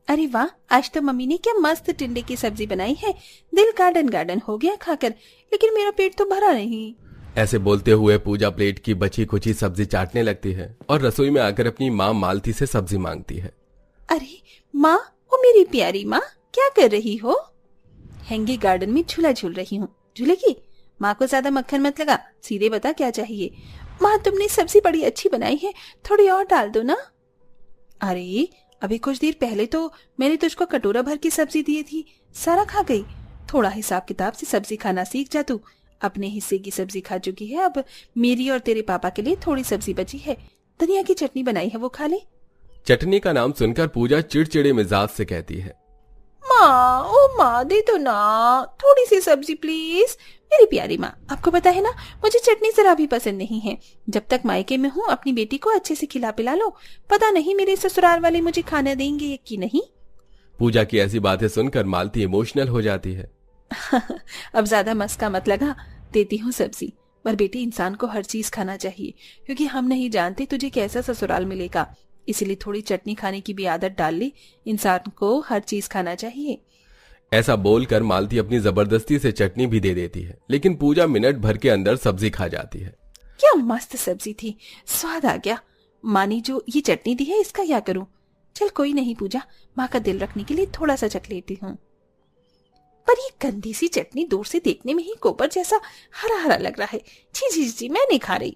अरे वाह, आज तो मम्मी ने क्या मस्त टिंडे की सब्जी बनाई है। दिल गार्डन गार्डन हो गया खाकर, लेकिन मेरा पेट तो भरा नहीं। ऐसे बोलते हुए पूजा प्लेट की बची कुची सब्जी चाटने लगती है और रसोई में आकर अपनी माँ मालती से सब्जी मांगती है। अरे माँ, ओ मेरी प्यारी माँ, क्या कर रही हो? हैंगी गार्डन में झूला झूल रही हूँ। झूलेगी? माँ को ज्यादा मक्खन मत लगा, सीधे बता क्या चाहिए। माँ तुमने सब्जी बड़ी अच्छी बनाई है, थोड़ी और डाल दो ना। अरे अभी कुछ देर पहले तो मैंने तुझको कटोरा भर की सब्जी दी थी, सारा खा गई। थोड़ा हिसाब किताब से सब्जी खाना सीख जा तू। अपने हिस्से की सब्जी खा चुकी है, अब मेरी और तेरे पापा के लिए थोड़ी सब्जी बची है। धनिया की चटनी बनाई है, वो खा ले। चटनी का नाम सुनकर पूजा चिड़चिड़े मिजाज से कहती है, माँ, ओ माँ, दे दो ना थोड़ी सी सब्जी प्लीज। मेरी प्यारी माँ, आपको पता है ना मुझे चटनी जरा भी पसंद नहीं है। जब तक मायके में हूँ अपनी बेटी को अच्छे से खिला पिला लो, पता नहीं मेरे ससुराल वाले मुझे खाना देंगे कि नहीं। पूजा की ऐसी बातें सुनकर मालती इमोशनल हो जाती है। अब ज्यादा मस्का मत लगा, देती हूँ सब्जी। पर बेटी, इंसान को हर चीज खाना चाहिए, क्योंकि हम नहीं जानते तुझे कैसा ससुराल मिलेगा। इसीलिए थोड़ी चटनी खाने की भी आदत डाल ले। इंसान को हर चीज खाना चाहिए। ऐसा बोलकर मालती अपनी जबरदस्ती से चटनी भी दे देती है, लेकिन पूजा मिनट भर के अंदर सब्जी खा जाती है। क्या मस्त सब्जी थी, स्वाद आ गया। माँ ने जो ये चटनी दी है, इसका क्या करूं? चल कोई नहीं पूजा, माँ का दिल रखने के लिए थोड़ा सा चख लेती हूँ। पर ये गंदी सी चटनी दूर से देखने में ही गोबर जैसा हरा हरा लग रहा है। जी जी जी, मैं नहीं खा रही।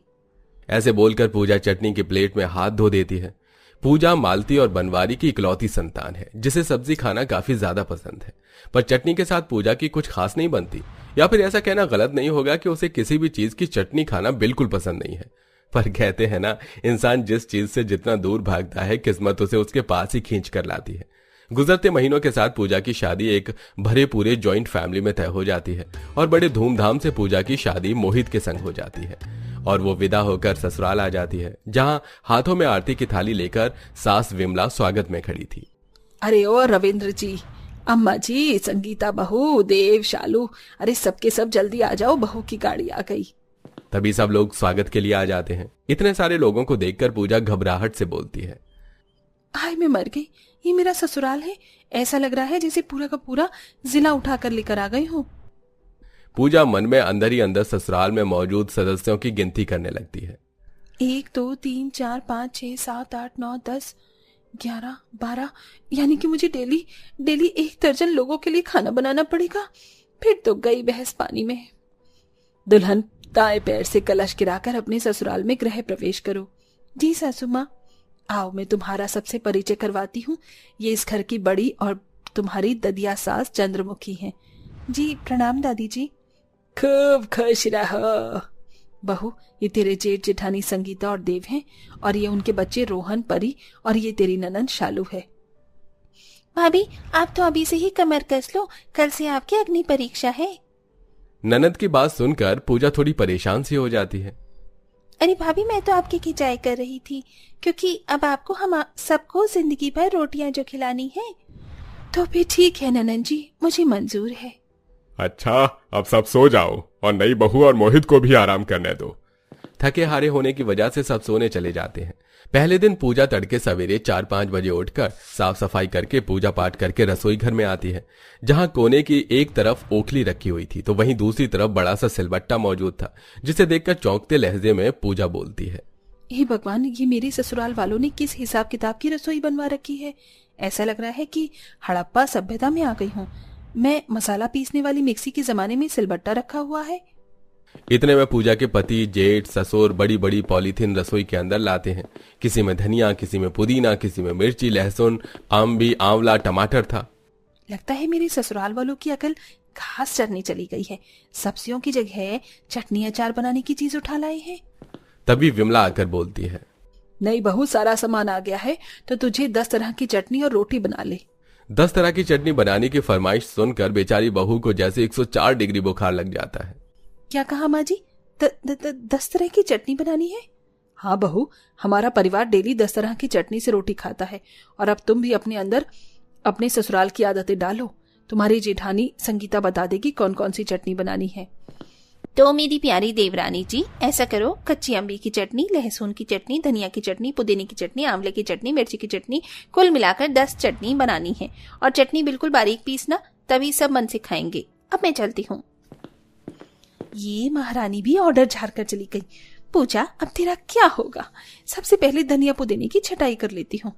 ऐसे बोलकर पूजा चटनी की प्लेट में हाथ धो देती है। पूजा मालती और बनवारी की इकलौती संतान है, जिसे सब्जी खाना काफी ज्यादा पसंद है। पर चटनी के साथ पूजा की कुछ खास नहीं बनती, या फिर ऐसा कहना गलत नहीं होगा कि उसे किसी भी चीज की चटनी खाना बिल्कुल पसंद नहीं है। पर कहते हैं ना, इंसान जिस चीज से जितना दूर भागता है, किस्मत उसे उसके पास ही खींच कर लाती है। गुजरते महीनों के साथ पूजा की शादी एक भरे पूरे जॉइंट फैमिली में तय हो जाती है और बड़े धूमधाम से पूजा की शादी मोहित के संग हो जाती है और वो विदा होकर ससुराल आ जाती है, जहां हाथों में आरती की थाली लेकर सास विमला स्वागत में खड़ी थी। अरे ओ रविंद्र जी, अम्मा जी, संगीता बहू, देव, शालू, अरे सबके सब जल्दी आ जाओ, बहू की गाड़ी आ गई। तभी सब लोग स्वागत के लिए आ जाते हैं। इतने सारे लोगों को देखकर पूजा घबराहट से बोलती है, हाय मैं मर गई, ये मेरा ससुराल है। ऐसा लग रहा है जैसे पूरा का पूरा जिला उठाकर लेकर आ गई हूँ। पूजा मन में अंदर ही अंदर ससुराल में मौजूद सदस्यों की गिनती करने लगती है। 1 2 3 4 5 6 7 8 9 10 11 12, यानी कि मुझे डेली 1 दर्जन लोगों के लिए खाना बनाना पड़ेगा। फिर तो गई बहस पानी में। दुल्हन, दाएं पैर से कलश गिराकर अपने ससुराल में गृह प्रवेश करो। जी सासू माँ। आओ, मैं तुम्हारा सबसे परिचय करवाती हूँ। ये इस घर की बड़ी और तुम्हारी ददिया सास चंद्रमुखी हैं। जी प्रणाम दादी जी। खूब खुश रहो बहू, ये तेरे जेठ जेठानी संगीता और देव हैं, और ये उनके बच्चे रोहन, परी, और ये तेरी ननंद शालू है। भाभी, आप तो अभी से ही कमर कस लो, कल से आपकी अग्नि परीक्षा है। ननद की बात सुनकर पूजा थोड़ी परेशान सी हो जाती है। अरे भाभी, मैं तो आपकी खिंचाई कर रही थी, क्योंकि अब आपको हम सबको जिंदगी भर रोटियां जो खिलानी है। तो फिर ठीक है ननंद जी, मुझे मंजूर है। अच्छा, अब सब सो जाओ और नई बहू और मोहित को भी आराम करने दो। थके हारे होने की वजह से सब सोने चले जाते हैं। पहले दिन पूजा तड़के सवेरे 4-5 बजे उठकर साफ सफाई करके पूजा पाठ करके रसोई घर में आती है, जहां कोने की एक तरफ ओखली रखी हुई थी तो वहीं दूसरी तरफ बड़ा सा सिलबट्टा मौजूद था, जिसे देखकर चौंकते लहजे में पूजा बोलती है, हे भगवान, ये मेरे ससुराल वालों ने किस हिसाब किताब की रसोई बनवा रखी है। ऐसा लग रहा है कि हड़प्पा सभ्यता में आ गई हूँ। मैं मसाला पीसने वाली मिक्सी के जमाने में सिलबट्टा रखा हुआ है। इतने में पूजा के पति, जेठ, ससुर बड़ी बड़ी पॉलीथीन रसोई के अंदर लाते हैं। किसी में धनिया, किसी में पुदीना, किसी में मिर्ची, लहसुन, आंबी, आंवला, टमाटर था। लगता है मेरे ससुराल वालों की अकल घास चरने चली गई है। सब्जियों की जगह चटनी अचार बनाने की चीज उठा लाए हैं। तभी विमला आकर बोलती है, नहीं बहू, सारा सामान आ गया है, तो तुझे 10 तरह की चटनी और रोटी बना ले। 10 तरह की चटनी बनाने की फरमाइश सुनकर बेचारी बहू को जैसे 104 डिग्री बुखार लग जाता है। क्या कहा माँ जी? 10 तरह की चटनी बनानी है? हाँ बहू, हमारा परिवार डेली 10 तरह की चटनी से रोटी खाता है, और अब तुम भी अपने अंदर अपने ससुराल की आदतें डालो। तुम्हारी जेठानी संगीता बता देगी कौन कौन सी चटनी बनानी है। तो मेरी प्यारी देवरानी जी, ऐसा करो, कच्ची अम्बी की चटनी, लहसुन की चटनी, धनिया की चटनी, पुदीने की चटनी, आंवले की चटनी, मिर्ची की चटनी, कुल मिलाकर 10 चटनी बनानी है। और चटनी बिल्कुल बारीक पीसना, तभी सब मन से खाएंगे। अब मैं चलती हूँ। ये महारानी भी ऑर्डर झाड़ कर चली गई। पूजा, अब तेरा क्या होगा? सबसे पहले धनिया पुदीने की छटाई कर लेती हूँ।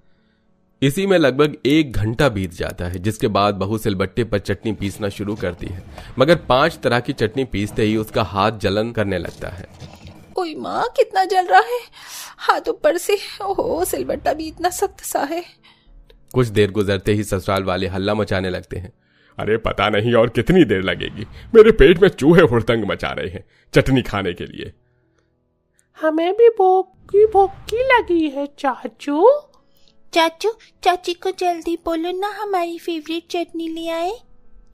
इसी में लगभग 1 घंटा बीत जाता है, जिसके बाद बहू सिलबट्टे पर चटनी पीसना शुरू करती है। मगर 5 तरह की चटनी पीसते ही उसका हाथ जलन करने लगता है। ओए माँ, कितना जल रहा है हाथ ऊपर से। ओहो, सिलबट्टा भी इतना सख्त सा है। कुछ देर गुजरते ही ससुराल वाले हल्ला मचाने लगते हैं। अरे पता नहीं और कितनी देर लगेगी, मेरे पेट में चूहे हुड़दंग मचा रहे हैं चटनी खाने के लिए। हमें भी भूखी लगी है चाचू। चाचू, चाची को जल्दी बोलो ना, हमारी फेवरेट चटनी ले आए।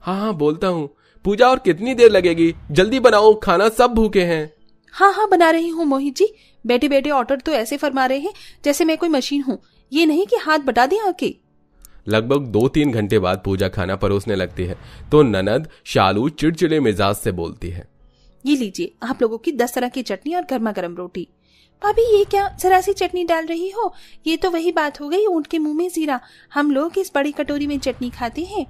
हाँ बोलता हूँ। पूजा, और कितनी देर लगेगी? जल्दी बनाओ, खाना सब भूखे हैं। हाँ बना रही हूँ मोहित जी। बैठे बैठे ऑर्डर तो ऐसे फरमा रहे हैं जैसे मैं कोई मशीन हूँ। ये नहीं कि हाथ बटा दें आके। लगभग 2-3 घंटे बाद पूजा खाना परोसने लगती है तो ननद शालू चिड़चिड़े मिजाज से बोलती है, ये लीजिए आप लोगों की 10 तरह की चटनी और गर्मा गर्म रोटी। भाभी, ये क्या जरा सी चटनी डाल रही हो? ये तो वही बात हो गई, ऊंट के मुंह में जीरा। हम लोग इस बड़ी कटोरी में चटनी खाते हैं,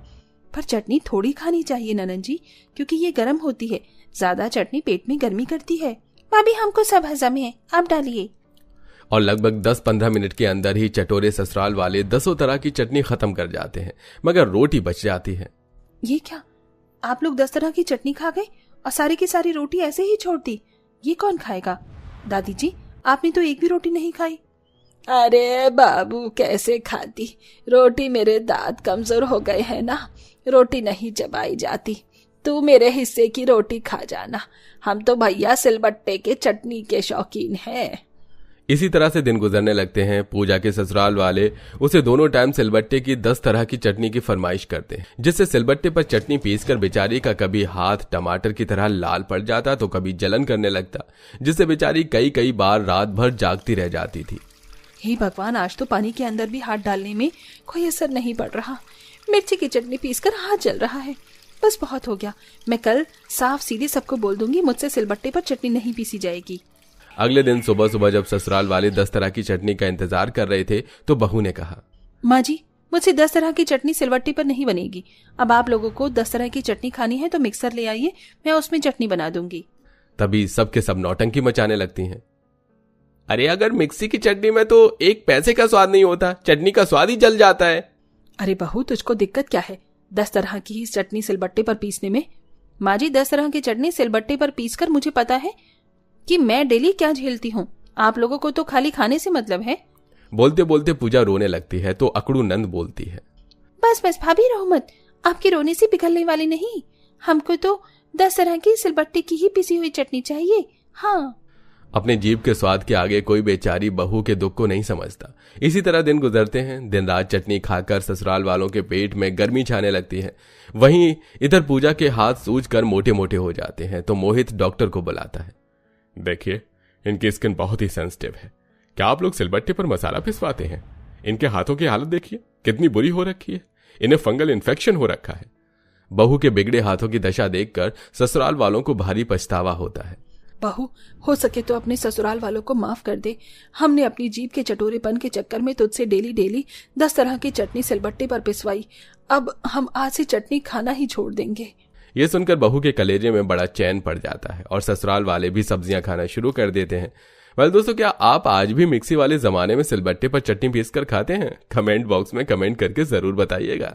पर चटनी थोड़ी खानी चाहिए ननद जी, क्योंकि ये गर्म होती है। ज्यादा चटनी पेट में गर्मी करती है। भाभी, हमको सब हजम है, आप डालिए। और लगभग 10-15 मिनट के अंदर ही चटोरे ससुराल वाले 10 तरह की चटनी खत्म कर जाते हैं, मगर रोटी बच जाती है। ये क्या, आप लोग 10 तरह की चटनी खा गए और सारी की सारी रोटी ऐसे ही छोड़ दी? ये कौन खाएगा? दादी जी, आपने तो एक भी रोटी नहीं खाई। अरे बाबू, कैसे खाती? रोटी, मेरे दांत कमजोर हो गए हैं ना, रोटी नहीं चबाई जाती। तू मेरे हिस्से की रोटी खा जाना, हम तो भैया सिलबट्टे के चटनी के शौकीन हैं। इसी तरह से दिन गुजरने लगते हैं। पूजा के ससुराल वाले उसे दोनों टाइम सिलबट्टे की 10 तरह की चटनी की फरमाइश करते हैं, जिससे सिलबट्टे पर चटनी पीसकर बेचारी का कभी हाथ टमाटर की तरह लाल पड़ जाता तो कभी जलन करने लगता, जिससे बेचारी कई बार रात भर जागती रह जाती थी। हे भगवान, आज तो पानी के अंदर भी हाथ डालने में कोई असर नहीं पड़ रहा। मिर्ची की चटनी पीसकर हाथ जल रहा है। बस बहुत हो गया, मैं कल साफ सीधे सबको बोल दूंगी मुझसे सिलबट्टे पर चटनी नहीं पीसी जाएगी। अगले दिन सुबह सुबह जब ससुराल वाले 10 तरह की चटनी का इंतजार कर रहे थे तो बहू ने कहा, माँ जी, मुझसे 10 तरह की चटनी सिलबट्टे पर नहीं बनेगी। अब आप लोगों को 10 तरह की चटनी खानी है तो मिक्सर ले आइए, मैं उसमें चटनी बना दूंगी। तभी सबके सब नौटंकी मचाने लगती हैं। अरे अगर मिक्सी की चटनी में तो 1 पैसे का स्वाद नहीं होता, चटनी का स्वाद ही जल जाता है। अरे बहू, तुझको दिक्कत क्या है 10 तरह की ही चटनी सिलबट्टे पर पीसने में? माँ जी, 10 तरह की चटनी सिलबट्टे पर पीसकर मुझे पता है कि मैं डेली क्या झेलती हूँ। आप लोगों को तो खाली खाने से मतलब है। बोलते बोलते पूजा रोने लगती है तो अकड़ू नंद बोलती है, बस बस भाभी, रो मत, आपके रोने से पिघलने वाली नहीं। हमको तो 10 तरह की सिलबट्टे की ही पिसी हुई चटनी चाहिए। हाँ। अपने जीभ के स्वाद के आगे कोई बेचारी बहू के दुख को नहीं समझता। इसी तरह दिन गुजरते हैं। दिन रात चटनी खाकर ससुराल वालों के पेट में गर्मी छाने लगती है। वहीं इधर पूजा के हाथ सूजकर मोटे मोटे हो जाते हैं तो मोहित डॉक्टर को बुलाता है। देखिए, इनकी स्किन बहुत ही सेंसिटिव है। क्या आप लोग सिलबट्टे पर मसाला पिसवाते हैं? इनके हाथों की हालत देखिए, कितनी बुरी हो रखी है। इन्हें फंगल इन्फेक्शन हो रखा है। बहू के बिगड़े हाथों की दशा देखकर ससुराल वालों को भारी पछतावा होता है। बहू, हो सके तो अपने ससुराल वालों को माफ कर दे। हमने अपनी जीभ के चटोरेपन के चक्कर में तुझसे डेली 10 तरह की चटनी सिलबट्टे पर पिसवाई। अब हम आज से चटनी खाना ही छोड़ देंगे। ये सुनकर बहू के कलेजे में बड़ा चैन पड़ जाता है और ससुराल वाले भी सब्जियां खाना शुरू कर देते हैं। वेल दोस्तों, क्या आप आज भी मिक्सी वाले जमाने में सिलबट्टे पर चटनी पीस कर खाते हैं? कमेंट बॉक्स में कमेंट करके जरूर बताइएगा।